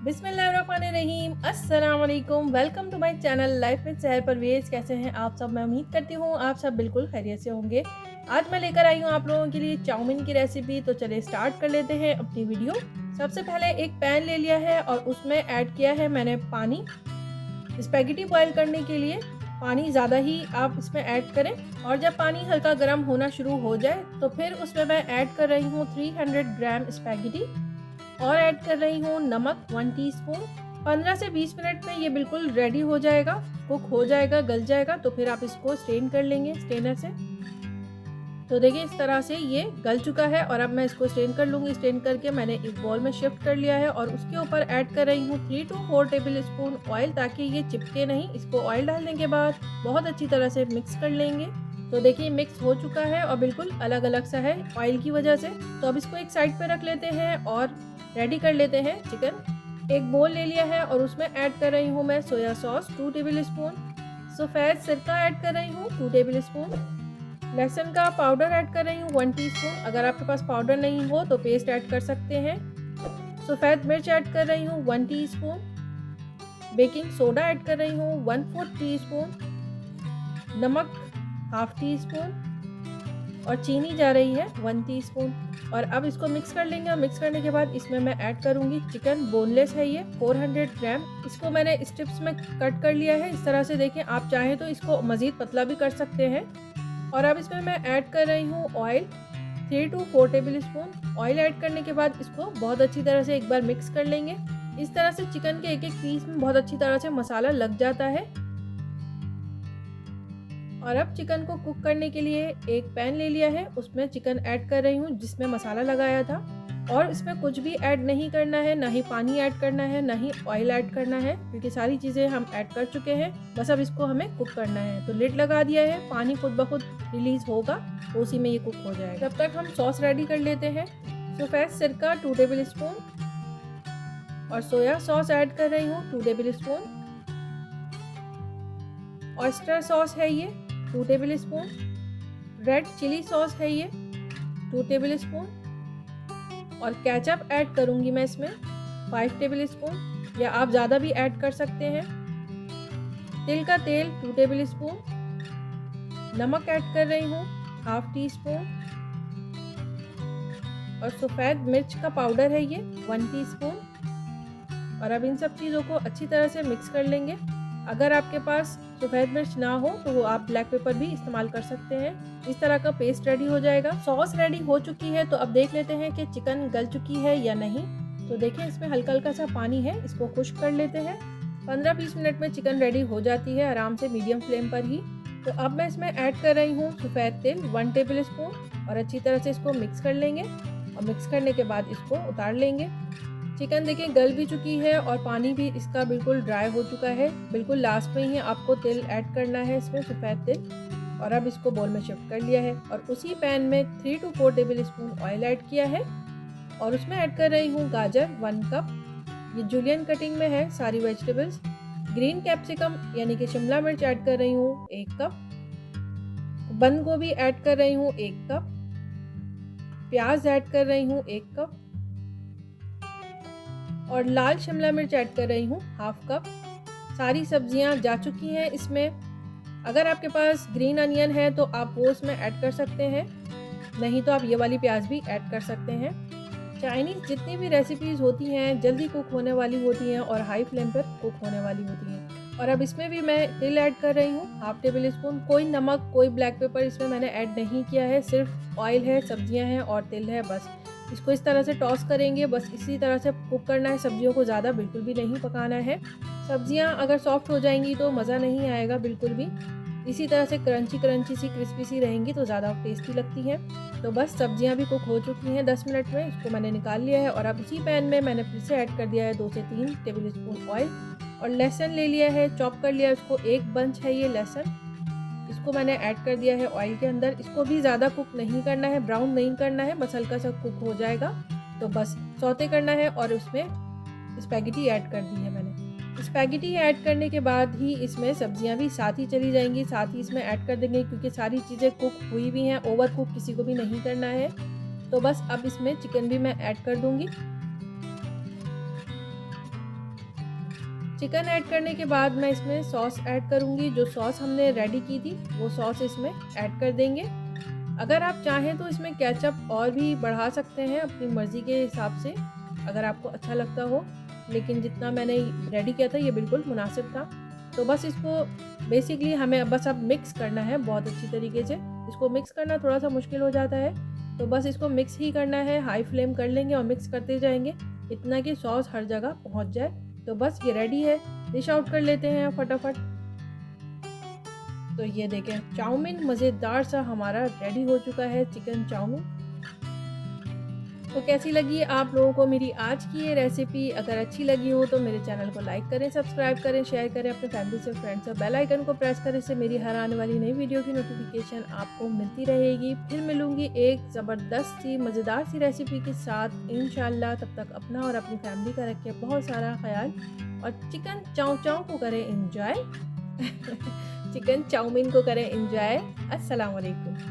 बिस्मिल्लाहिर्रहमानिर्रहीम, अस्सलाम वालेकुम। Welcome to my channel life with Sahar Parvez. कैसे हैं आप सब? मैं उम्मीद करती हूँ आप सब बिल्कुल खैरियत से होंगे। आज मैं लेकर आई हूँ आप लोगों के लिए चाउमीन की रेसिपी। तो चलिए स्टार्ट कर लेते हैं अपनी वीडियो। सबसे पहले एक पैन ले लिया है और उसमें ऐड किया है मैंने पानी। स्पैगेटी बॉयल करने के लिए पानी ज़्यादा ही आप इसमें ऐड करें, और जब पानी हल्का गर्म होना शुरू हो जाए तो फिर उसमें मैं ऐड कर रही हूँ 300 ग्राम स्पैगेटी, और ऐड कर रही हूँ नमक 1 टीस्पून। 15 से 20 मिनट में ये बिल्कुल रेडी हो जाएगा, कुक हो जाएगा, गल जाएगा। तो फिर आप इसको स्ट्रेन कर लेंगे स्ट्रेनर से। तो देखिए इस तरह से ये गल चुका है और अब मैं इसको स्ट्रेन कर लूँगी। स्ट्रेन करके मैंने एक बॉल में शिफ्ट कर लिया है और उसके ऊपर ऐड कर रही हूँ 3 to 4 टेबल स्पून ऑयल, ताकि ये चिपके नहीं। इसको ऑयल डालने के बाद बहुत अच्छी तरह से मिक्स कर लेंगे। तो देखिए मिक्स हो चुका है और बिल्कुल अलग अलग सा है ऑयल की वजह से। तो अब इसको एक साइड पे रख लेते हैं और रेडी कर लेते हैं चिकन। एक बोल ले लिया है और उसमें ऐड कर रही हूँ मैं सोया सॉस 2 टेबल स्पून, सफ़ेद सिरका ऐड कर रही हूँ 2 टेबल स्पून, लहसुन का पाउडर ऐड कर रही हूँ 1 टीस्पून। अगर आपके पास पाउडर नहीं हो तो पेस्ट ऐड कर सकते हैं। सफ़ेद मिर्च ऐड कर रही हूँ 1 टीस्पून, बेकिंग सोडा ऐड कर रही हूँ 1/4 टीस्पून, नमक हाफ टी स्पून, और चीनी जा रही है 1 टीस्पून। और अब इसको मिक्स कर लेंगे। मिक्स करने के बाद इसमें मैं ऐड करूंगी चिकन। बोनलेस है ये 400 ग्राम। इसको मैंने स्ट्रिप्स में कट कर लिया है इस तरह से। देखिए आप चाहें तो इसको मज़ीद पतला भी कर सकते हैं। और अब इसमें मैं ऐड कर रही हूँ oil 3 to 4 table spoon. Oil add करने के बाद इसको बहुत अच्छी तरह से एक बार मिक्स कर लेंगे। इस तरह से चिकन के एक एक पीस में बहुत अच्छी तरह से मसाला लग जाता है। और अब चिकन को कुक करने के लिए एक पैन ले लिया है, उसमें चिकन ऐड कर रही हूँ जिसमें मसाला लगाया था। और इसमें कुछ भी ऐड नहीं करना है, ना ही पानी ऐड करना है, ना ही ऑयल ऐड करना है, क्योंकि सारी चीज़ें हम ऐड कर चुके हैं। बस अब इसको हमें कुक करना है। तो लिड लगा दिया है, पानी खुद ब खुद रिलीज़ होगा तो उसी में ये कुक हो जाएगा। जब तक हम सॉस रेडी कर लेते हैं। सफ़ेद सिरका 2 टेबल स्पून और सोया सॉस ऐड कर रही हूँ 2 टेबल स्पून। ऑयस्टर सॉस है ये 2 tablespoon. Red chilli sauce है ये 2 टेबल स्पून। और केचप ऐड करूँगी मैं इसमें 5 टेबल स्पून, या आप ज़्यादा भी ऐड कर सकते हैं। तिल का तेल 2 टेबल स्पून। नमक ऐड कर रही हूँ हाफ टी स्पून। और सफ़ेद मिर्च का पाउडर है ये 1 टीस्पून। और अब इन सब चीज़ों को अच्छी तरह से मिक्स कर लेंगे। अगर आपके पास सफ़ेद मिर्च ना हो तो वो आप ब्लैक पेपर भी इस्तेमाल कर सकते हैं। इस तरह का पेस्ट रेडी हो जाएगा। सॉस रेडी हो चुकी है। तो अब देख लेते हैं कि चिकन गल चुकी है या नहीं। तो देखिए इसमें हल्का हल्का सा पानी है, इसको खुश्क कर लेते हैं। 15-20 मिनट में चिकन रेडी हो जाती है आराम से मीडियम फ्लेम पर ही। तो अब मैं इसमें ऐड कर रही हूँ सफ़ेद तिल 1 टेबल स्पून, और अच्छी तरह से इसको मिक्स कर लेंगे। और मिक्स करने के बाद इसको उतार लेंगे। चिकन देखिए गल भी चुकी है और पानी भी इसका बिल्कुल ड्राई हो चुका है। बिल्कुल लास्ट में ही आपको तिल ऐड करना है इसमें, सफ़ेद तिल। और अब इसको बोल में शिफ्ट कर लिया है और उसी पैन में 3 to 4 table spoon oil add किया है। और उसमें ऐड कर रही हूँ गाजर 1 कप। ये जूलियन कटिंग में है सारी वेजिटेबल्स। ग्रीन कैप्सिकम यानी कि शिमला मिर्च ऐड कर रही हूँ 1 कप। बंद गोभी ऐड कर रही हूँ 1 कप। प्याज ऐड कर रही हूँ 1 कप। और लाल शिमला मिर्च ऐड कर रही हूँ हाफ कप। सारी सब्जियां जा चुकी हैं इसमें। अगर आपके पास ग्रीन अनियन है तो आप वो इसमें ऐड कर सकते हैं, नहीं तो आप ये वाली प्याज भी ऐड कर सकते हैं। चाइनीज़ जितनी भी रेसिपीज़ होती हैं जल्दी कुक होने वाली होती हैं और हाई फ्लेम पर कुक होने वाली होती हैं। और अब इसमें भी मैं तिल ऐड कर रही हूँ हाफ टेबल स्पून। कोई नमक कोई ब्लैक पेपर इसमें मैंने ऐड नहीं किया है, सिर्फ ऑयल है, सब्जियां हैं और तिल है बस। इसको इस तरह से टॉस करेंगे, बस इसी तरह से कुक करना है। सब्जियों को ज़्यादा बिल्कुल भी नहीं पकाना है। सब्जियां अगर सॉफ्ट हो जाएंगी तो मज़ा नहीं आएगा बिल्कुल भी। इसी तरह से क्रंची क्रंची सी क्रिस्पी सी रहेंगी तो ज़्यादा टेस्टी लगती हैं। तो बस सब्जियां भी कुक हो चुकी हैं 10 मिनट में। इसको मैंने निकाल लिया है और अब उसी पैन में मैंने फिर से ऐड कर दिया है 2 से 3 टेबल स्पून ऑयल। और लहसुन ले लिया है, चॉप कर लिया है उसको, 1 बंच है ये लहसुन। इसको मैंने ऐड कर दिया है ऑयल के अंदर। इसको भी ज़्यादा कुक नहीं करना है, ब्राउन नहीं करना है, बस हल्का सा कुक हो जाएगा। तो बस सौते करना है और उसमें स्पैगेटी ऐड कर दी है मैंने। स्पैगेटी ऐड करने के बाद ही इसमें सब्जियां भी साथ ही चली जाएंगी, साथ ही इसमें ऐड कर देंगे, क्योंकि सारी चीज़ें कुक हुई हुई हैं। ओवर कुक किसी को भी नहीं करना है। तो बस अब इसमें चिकन भी मैं ऐड कर दूंगी। चिकन ऐड करने के बाद मैं इसमें सॉस ऐड करूँगी। जो सॉस हमने रेडी की थी वो सॉस इसमें ऐड कर देंगे। अगर आप चाहें तो इसमें केचप और भी बढ़ा सकते हैं अपनी मर्ज़ी के हिसाब से, अगर आपको अच्छा लगता हो, लेकिन जितना मैंने रेडी किया था ये बिल्कुल मुनासिब था। तो बस इसको बेसिकली हमें बस अब मिक्स करना है बहुत अच्छी तरीके से। इसको मिक्स करना थोड़ा-सा मुश्किल हो जाता है, तो बस इसको मिक्स ही करना है, हाई फ्लेम कर लेंगे और मिक्स करते जाएँगे, इतना कि सॉस हर जगह पहुँच जाए। तो बस ये रेडी है, डिश आउट कर लेते हैं फटाफट। तो ये देखें चाउमीन मज़ेदार सा हमारा रेडी हो चुका है, चिकन चाउमीन। तो कैसी लगी आप लोगों को मेरी आज की ये रेसिपी? अगर अच्छी लगी हो तो मेरे चैनल को लाइक करें, सब्सक्राइब करें, शेयर करें अपने फैमिली से, फ्रेंड्स और बेल आइकन को प्रेस करें, इससे मेरी हर आने वाली नई वीडियो की नोटिफिकेशन आपको मिलती रहेगी। फिर मिलूंगी एक ज़बरदस्त सी मज़ेदार सी रेसिपी के साथ इंशाल्लाह। तब तक अपना और अपनी फैमिली का रखें बहुत सारा ख्याल और चिकन चाउ चाउ को करें एंजॉय चिकन चाउमीन को करें एंजॉय। अस्सलाम वालेकुम।